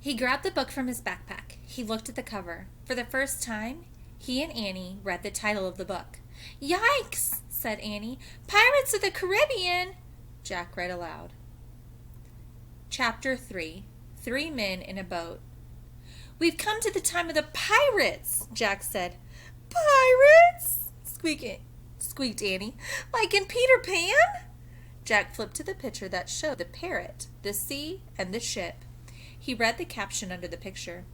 He grabbed the book from his backpack. He looked at the cover. For the first time, he and Annie read the title of the book. "Yikes!" said Annie. "Pirates of the Caribbean!" Jack read aloud. Chapter 3. 3 Men in a Boat. "We've come to the time of the pirates," Jack said. "Pirates?" squeaked Annie. "Like in Peter Pan?" Jack flipped to the picture that showed the parrot, the sea, and the ship. He read the caption under the picture.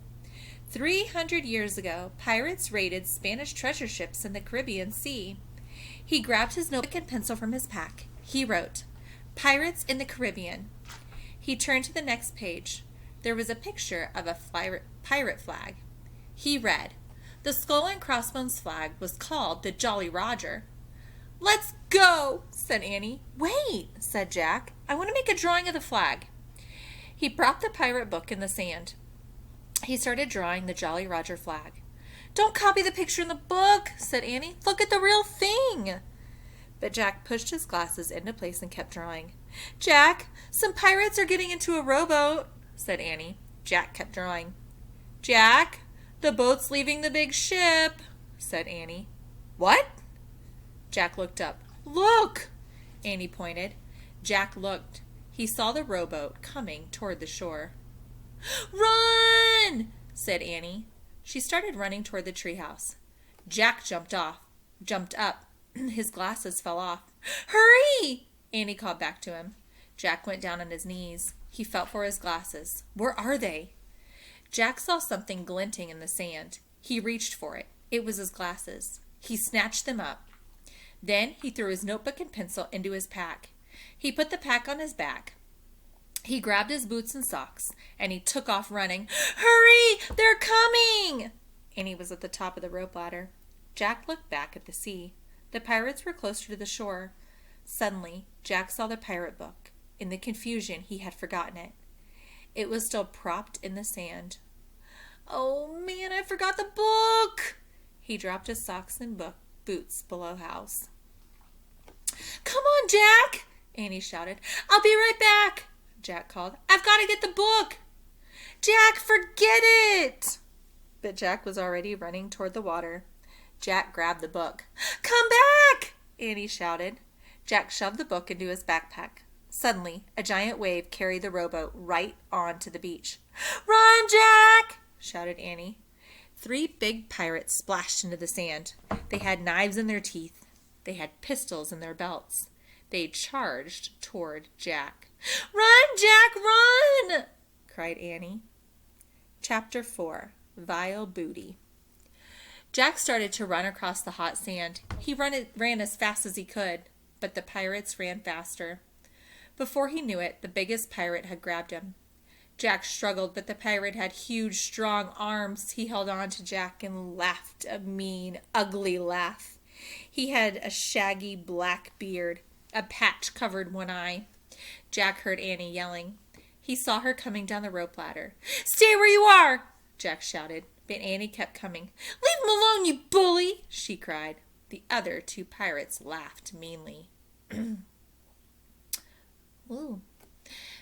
300 years ago, pirates raided Spanish treasure ships in the Caribbean Sea. He grabbed his notebook and pencil from his pack. He wrote, "Pirates in the Caribbean." He turned to the next page. There was a picture of a pirate flag. He read, "The Skull and Crossbones flag was called the Jolly Roger." "Let's go," said Annie. "Wait," said Jack. "I want to make a drawing of the flag." He propped the pirate book in the sand. He started drawing the Jolly Roger flag. "Don't copy the picture in the book," said Annie. "Look at the real thing." But Jack pushed his glasses into place and kept drawing. "Jack, some pirates are getting into a rowboat," said Annie. Jack kept drawing. "Jack, the boat's leaving the big ship," said Annie. "What?" Jack looked up. "Look!" Annie pointed. Jack looked. He saw the rowboat coming toward the shore. "Run!" said Annie. She started running toward the treehouse. Jack jumped up. His glasses fell off. "Hurry!" Annie called back to him. Jack went down on his knees. He felt for his glasses. Where are they? Jack saw something glinting in the sand. He reached for it. It was his glasses. He snatched them up. Then he threw his notebook and pencil into his pack. He put the pack on his back. He grabbed his boots and socks, and he took off running. "Hurry! They're coming!" Annie was at the top of the rope ladder. Jack looked back at the sea. The pirates were closer to the shore. Suddenly, Jack saw the pirate book. In the confusion, he had forgotten it. It was still propped in the sand. "Oh, man, I forgot the book!" He dropped his socks and boots below house. "Come on, Jack!" Annie shouted. "I'll be right back!" Jack called. "I've got to get the book!" "Jack, forget it!" But Jack was already running toward the water. Jack grabbed the book. "Come back!" Annie shouted. Jack shoved the book into his backpack. Suddenly, a giant wave carried the rowboat right onto the beach. "Run, Jack!" shouted Annie. 3 big pirates splashed into the sand. They had knives in their teeth. They had pistols in their belts. They charged toward Jack. "Run, Jack, run!" cried Annie. Chapter 4. Vile Booty. Jack started to run across the hot sand. He ran as fast as he could, but the pirates ran faster. Before he knew it, the biggest pirate had grabbed him. Jack struggled, but the pirate had huge, strong arms. He held on to Jack and laughed a mean, ugly laugh. He had a shaggy black beard. A patch covered one eye. Jack heard Annie yelling. He saw her coming down the rope ladder. "Stay where you are!" Jack shouted, but Annie kept coming. "Leave him alone, you bully!" she cried. The other 2 pirates laughed meanly. Ooh.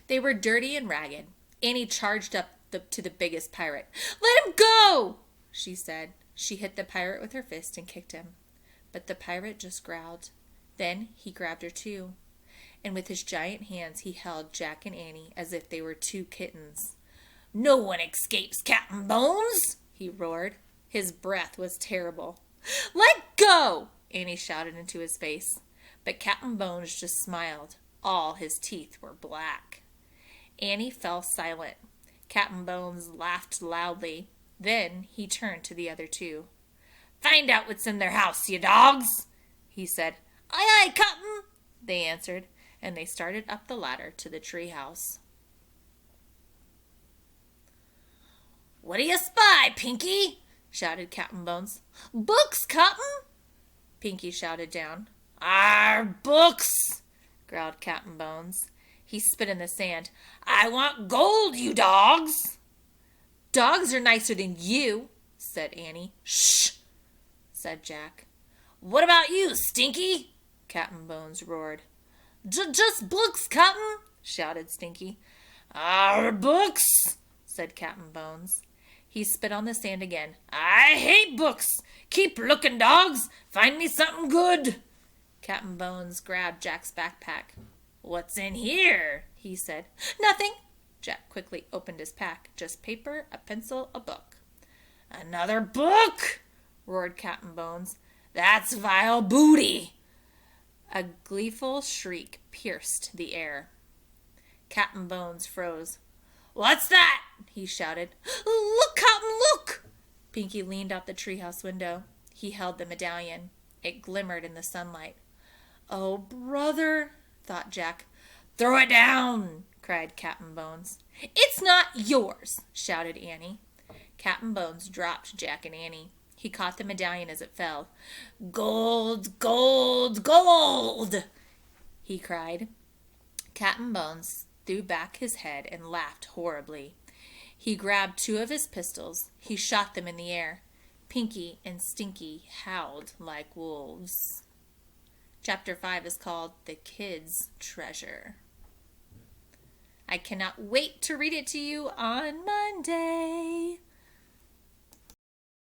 They were dirty and ragged. Annie charged up to the biggest pirate. "Let him go!" she said. She hit the pirate with her fist and kicked him. But the pirate just growled. Then he grabbed her too. And with his giant hands he held Jack and Annie as if they were 2 kittens. "No one escapes, Captain Bones!" he roared. His breath was terrible. "Let go!" Annie shouted into his face. But Captain Bones just smiled. All his teeth were black. Annie fell silent. Captain Bones laughed loudly. Then he turned to the other 2. "Find out what's in their house, you dogs!" he said. "Aye, aye, Captain," they answered, and they started up the ladder to the tree house. "What do you spy, Pinky?" shouted Captain Bones. "Books, Captain," Pinky shouted down. "Our books," growled Captain Bones. He spit in the sand. "I want gold, you dogs." "Dogs are nicer than you," said Annie. "Shh," said Jack. "What about you, Stinky?" Captain Bones roared. "Just books, Captain," shouted Stinky. "Our books," said Captain Bones. He spit on the sand again. I hate books. Keep looking, dogs. Find me something good. Captain Bones grabbed Jack's backpack. What's in here? He said. Nothing. Jack quickly opened his pack. Just paper, a pencil, a book. Another book? Roared Captain Bones. That's vile booty. A gleeful shriek pierced the air. Captain Bones froze. What's that? He shouted. Look, Captain, look! Pinky leaned out the treehouse window. He held the medallion. It glimmered in the sunlight. Oh, brother, thought Jack. Throw it down, cried Captain Bones. It's not yours, shouted Annie. Captain Bones dropped Jack and Annie. He caught the medallion as it fell. Gold, gold, gold, he cried. Captain Bones threw back his head and laughed horribly. He grabbed 2 of his pistols. He shot them in the air. Pinky and Stinky howled like wolves. Chapter 5 is called The Kid's Treasure. I cannot wait to read it to you on Monday.